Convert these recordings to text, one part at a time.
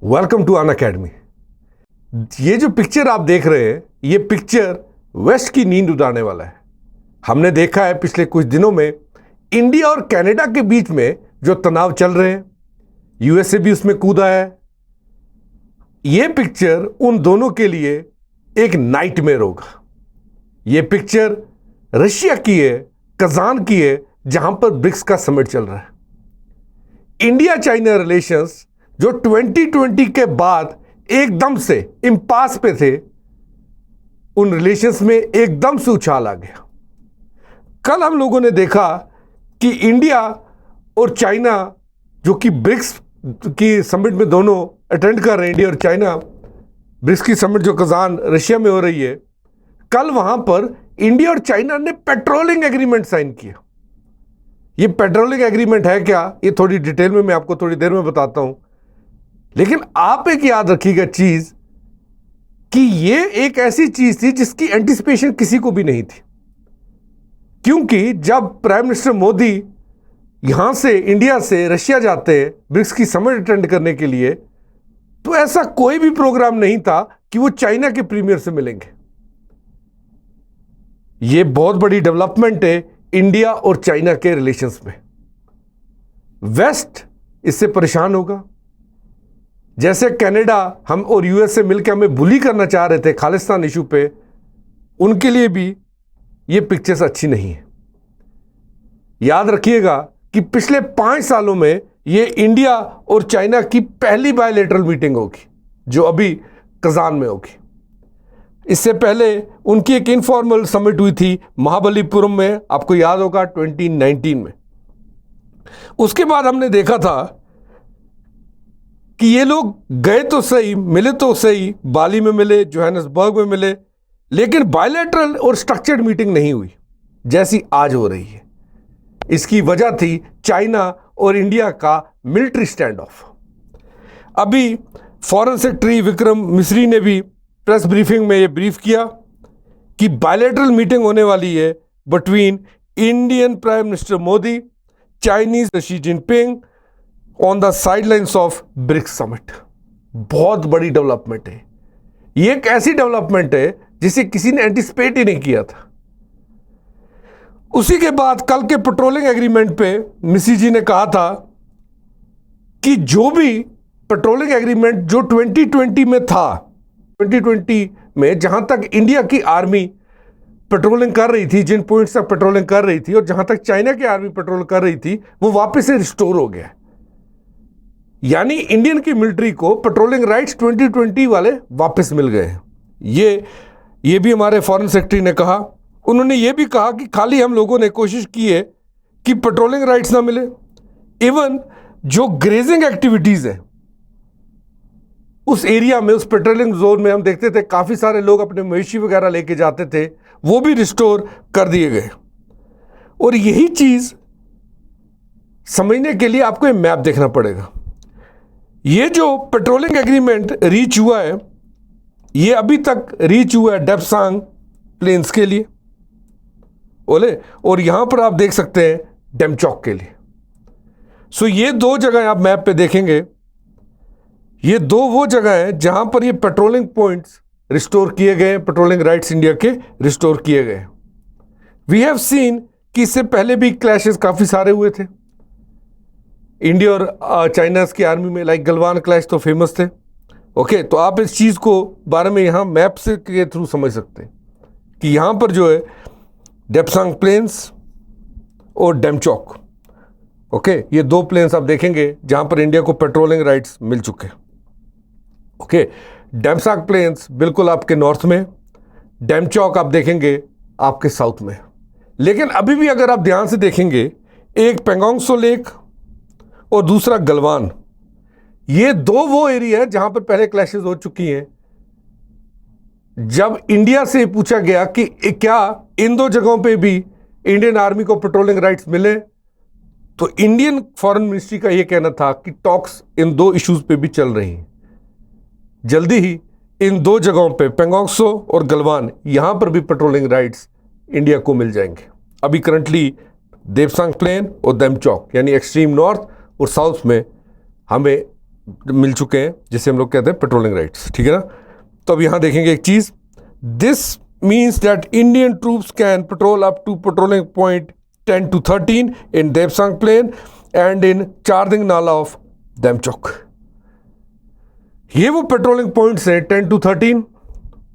Welcome to an academy. ये जो picture आप देख रहे हैं, ये पिक्चर वेस्ट की नींद उड़ाने वाला है। हमने देखा है पिछले कुछ दिनों में इंडिया और कनाडा के बीच में जो तनाव चल रहे हैं, यूएसए भी उसमें कूदा है। ये पिक्चर उन दोनों के लिए एक नाइटमेयर होगा। ये पिक्चर रशिया की है, कजान की है, जहां पर ब्रिक्स का समिट चल रहा है। इंडिया चाइना रिलेशंस जो 2020 के बाद एकदम से इम्पास पे थे, उन रिलेशंस में एकदम से उछाल आ गया। कल हम लोगों ने देखा कि इंडिया और चाइना, जो कि ब्रिक्स की समिट में दोनों अटेंड कर रहे हैं, इंडिया और चाइना, ब्रिक्स की समिट जो कजान रशिया में हो रही है, कल वहां पर इंडिया और चाइना ने पेट्रोलिंग एग्रीमेंट साइन किया। ये पेट्रोलिंग एग्रीमेंट है क्या, ये थोड़ी डिटेल में मैं आपको थोड़ी देर में बताता हूं। लेकिन आप एक याद रखिएगा चीज कि ये एक ऐसी चीज थी जिसकी एंटिसिपेशन किसी को भी नहीं थी, क्योंकि जब प्राइम मिनिस्टर मोदी यहां से इंडिया से रशिया जाते हैं ब्रिक्स की समिट अटेंड करने के लिए, तो ऐसा कोई भी प्रोग्राम नहीं था कि वो चाइना के प्रीमियर से मिलेंगे। ये बहुत बड़ी डेवलपमेंट है इंडिया और चाइना के रिलेशंस में। वेस्ट इससे परेशान होगा। जैसे कनाडा हम और यूएस से मिलकर हमें बुली करना चाह रहे थे खालिस्तान इशू पे, उनके लिए भी ये पिक्चर्स अच्छी नहीं है। याद रखिएगा कि पिछले 5 सालों में ये इंडिया और चाइना की पहली बायलैटरल मीटिंग होगी, जो अभी कजान में होगी। इससे पहले उनकी एक इनफॉर्मल समिट हुई थी महाबलीपुरम में, आपको याद होगा 2019 में। उसके बाद हमने देखा था कि ये लोग गए तो सही, मिले तो सही, बाली में मिले, जोहान्सबर्ग में मिले, लेकिन बायलैटरल और स्ट्रक्चर्ड मीटिंग नहीं हुई जैसी आज हो रही है। इसकी वजह थी चाइना और इंडिया का मिलिट्री स्टैंड ऑफ। अभी फॉरेन सेक्रेटरी विक्रम मिस्री ने भी प्रेस ब्रीफिंग में ये ब्रीफ किया कि बायलैटरल मीटिंग होने वाली है between Indian prime minister Modi, Chinese Xi Jinping on the sidelines of BRICS summit. बहुत बड़ी डेवलपमेंट है ये, एक ऐसी डेवलपमेंट है जिसे किसी ने एंटिसिपेट ही नहीं किया था। उसी के बाद कल के पेट्रोलिंग एग्रीमेंट पे मिसी जी ने कहा था कि जो भी पेट्रोलिंग एग्रीमेंट जो 2020 में था, 2020 में जहां तक इंडिया की आर्मी पेट्रोलिंग कर रही थी, जिन पॉइंट्स तक पेट्रोलिंग कर रही थी, और जहां तक चाइना की आर्मी पेट्रोल कर रही थी, वो वापस से रिस्टोर हो गया। यानी इंडियन की मिलिट्री को पेट्रोलिंग राइट्स 2020 वाले वापस मिल गए हैं। ये भी हमारे फॉरेन सेक्रेटरी ने कहा। उन्होंने ये भी कहा कि खाली हम लोगों ने कोशिश की है कि पेट्रोलिंग राइट्स ना मिले, इवन जो ग्रेजिंग एक्टिविटीज है उस एरिया में, उस पेट्रोलिंग जोन में हम देखते थे काफी सारे लोग अपने मवेशी वगैरह लेके जाते थे, वो भी रिस्टोर कर दिए गए। और यही चीज समझने के लिए आपको एक मैप देखना पड़ेगा। ये जो पेट्रोलिंग एग्रीमेंट रीच हुआ है, ये अभी तक रीच हुआ है डेप्सांग प्लेन्स के लिए बोले, और यहां पर आप देख सकते हैं डेमचौक के लिए। सो ये दो जगह आप मैप पे देखेंगे, ये दो वो जगह हैं जहां पर ये पेट्रोलिंग पॉइंट्स रिस्टोर किए गए, पेट्रोलिंग राइट्स इंडिया के रिस्टोर किए गए। वी हैव सीन कि इससे पहले भी क्लैशेस काफी सारे हुए थे इंडिया और चाइना की आर्मी में, लाइक गलवान क्लैश तो फेमस थे। ओके, तो आप इस चीज को बारे में यहां मैप से के थ्रू समझ सकते हैं कि यहां पर जो है डेप्सांग प्लेन्स और डेमचौक, ओके, ये दो प्लेन्स आप देखेंगे जहां पर इंडिया को पेट्रोलिंग राइट्स मिल चुके हैं। ओके, डेप्सांग प्लेन्स बिल्कुल आपके नॉर्थ में, डेमचौक आप देखेंगे आपके साउथ में। लेकिन अभी भी अगर आप ध्यान से देखेंगे, एक पेंगोंग त्सो लेक और दूसरा गलवान, ये दो वो एरिया है जहां पर पहले क्लैशेस हो चुकी हैं। जब इंडिया से पूछा गया कि क्या इन दो जगहों पे भी इंडियन आर्मी को पेट्रोलिंग राइट्स मिले, तो इंडियन फॉरेन मिनिस्ट्री का यह कहना था कि टॉक्स इन दो इश्यूज पे भी चल रही हैं। जल्दी ही इन दो जगहों पे, पेंगोंग त्सो और गलवान, यहां पर भी पेट्रोलिंग राइट्स इंडिया को मिल जाएंगे। अभी करंटली डेप्सांग प्लेन और डेमचौक यानी एक्सट्रीम नॉर्थ और साउथ में हमें मिल चुके हैं, जिसे हम लोग कहते हैं पेट्रोलिंग राइट्स, ठीक है ना। तो अब यहाँ देखेंगे एक चीज़, this means that Indian troops can patrol up to patrolling point 10 to 13 in Depsang Plain and in Charding Nala of देमचौक। ये वो पेट्रोलिंग पॉइंट्स हैं 10 to 13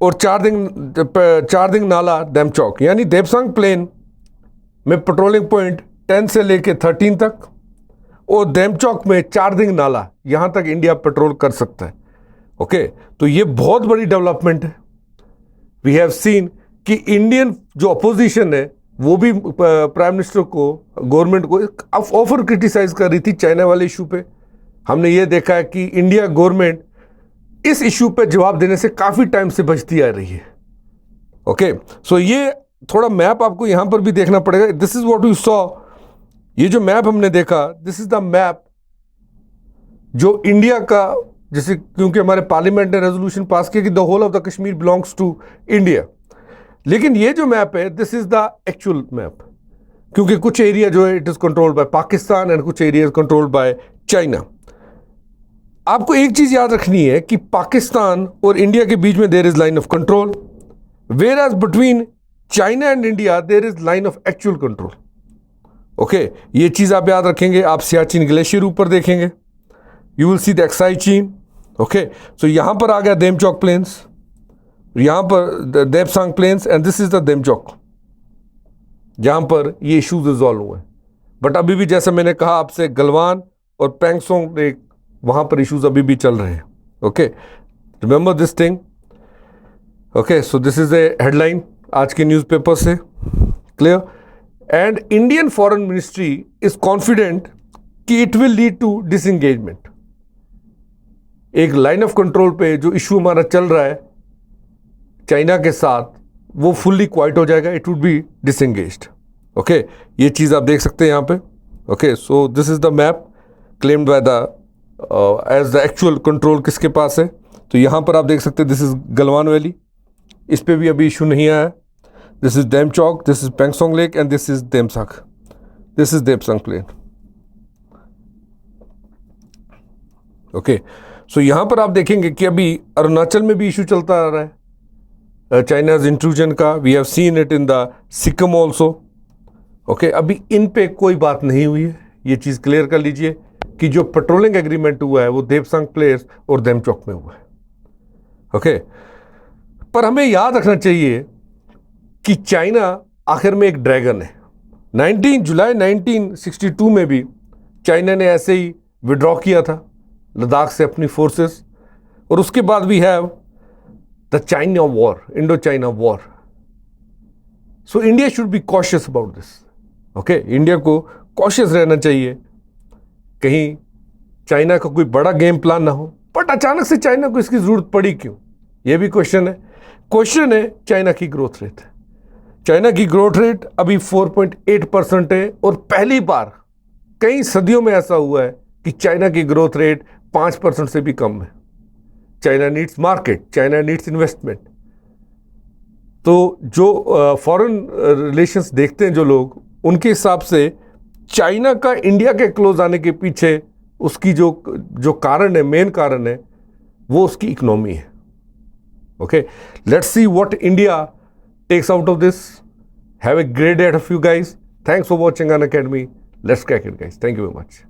और चारदिंग नाला देमचौक, यानी देपसांग प्लेन में पेट्रोलिंग पॉइंट 10 से लेके 13 तक और देमचौक में चारदिंग नाला, यहाँ तक इंडिया पेट्रोल कर सकता है। ओके, तो ये बहुत बड़ी डेवलपमेंट है। वी हैव सीन कि इंडियन जो अपोजिशन है वो भी प्राइम मिनिस्टर को, गवर्नमेंट को ऑफर क्रिटिसाइज कर रही थी चाइना वाले इशू पे। हमने ये देखा है कि इंडिया गवर्नमेंट इस इशू पे जवाब देने से काफ़ी टाइम से बचती आ रही है। ओके, सो ये थोड़ा मैप आपको यहाँ पर भी देखना पड़ेगा। This is what you saw, ये जो मैप हमने देखा, दिस इज द मैप जो इंडिया का, जैसे क्योंकि हमारे पार्लियामेंट ने रेजोल्यूशन पास किया कि the whole of the Kashmir belongs to India, लेकिन ये जो मैप है this is the actual map, क्योंकि कुछ एरिया जो है it is controlled by Pakistan and कुछ एरिया कंट्रोल्ड बाय चाइना। आपको एक चीज याद रखनी है कि पाकिस्तान और इंडिया के बीच में there is line of control, whereas between China and India there is line of actual control. Okay, ये चीज आप याद रखेंगे। आप सियाचिन ग्लेशियर ऊपर देखेंगे, यू विल सी द एक्साई चीन। ओके, सो यहां पर आ गया देमचौक प्लेन्स, यहाँ पर Depsang plains and this is the Demchok, जहाँ पर ये इश्यूज रिजॉल्व हुए। बट अभी भी जैसे मैंने कहा आपसे, गलवान और पैंगसोंग लेक, वहाँ पर इश्यूज अभी भी चल रहे हैं। Okay, remember this thing. Okay, so this is a headline आज के न्यूज़पेपर से, clear. And Indian foreign ministry is confident कि it will lead to disengagement. एक लाइन ऑफ कंट्रोल पे जो इशू हमारा चल रहा है चाइना के साथ, वो फुल्ली क्वाइट हो जाएगा, it would be disengaged. Okay, ये चीज़ आप देख सकते हैं यहाँ पे। Okay, so this is the map claimed by the as the actual control किसके पास है। तो यहाँ पर आप देख सकते हैं दिस इज गलवान वैली, इस पे भी अभी इशू नहीं आया है। This is Demchok, this is Pangong lake and this is Demsang, this is Depsang plain. Okay, so यहाँ पर आप देखेंगे कि अभी अरुणाचल में भी इशू चलता आ रहा है चाइनाज इंट्रूजन का। We have seen it in the Sikkim also. Okay, अभी इन पे कोई बात नहीं हुई है, ये चीज़ क्लियर कर लीजिए कि जो पेट्रोलिंग एग्रीमेंट हुआ है वो देपसांग प्लेस और देमचौक में हुआ है। ओके, पर हमें याद रखना चाहिए कि चाइना आखिर में एक ड्रैगन है। 19 जुलाई 1962 में भी चाइना ने ऐसे ही विड्रॉ किया था लद्दाख से अपनी फोर्सेस, और उसके बाद we have the China war, Indo China war. So India should be cautious about this. Okay, India को कॉशियस रहना चाहिए, कहीं चाइना का कोई बड़ा गेम प्लान ना हो। बट अचानक से चाइना को इसकी जरूरत पड़ी क्यों, ये भी क्वेश्चन है। क्वेश्चन है चाइना की ग्रोथ रेट। चाइना की ग्रोथ रेट अभी 4.8% है, और पहली बार कई सदियों में ऐसा हुआ है कि चाइना की ग्रोथ रेट 5% से भी कम है। China needs market, China needs investment. तो जो फॉरेन रिलेशंस देखते हैं जो लोग, उनके हिसाब से चाइना का इंडिया के क्लोज आने के पीछे उसकी जो कारण है, मेन कारण है, वो उसकी इकोनॉमी है। Okay, let's see what India takes out of this. Have a great day ahead of you guys. Thanks for watching Unacademy. Let's crack it guys. Thank you very much.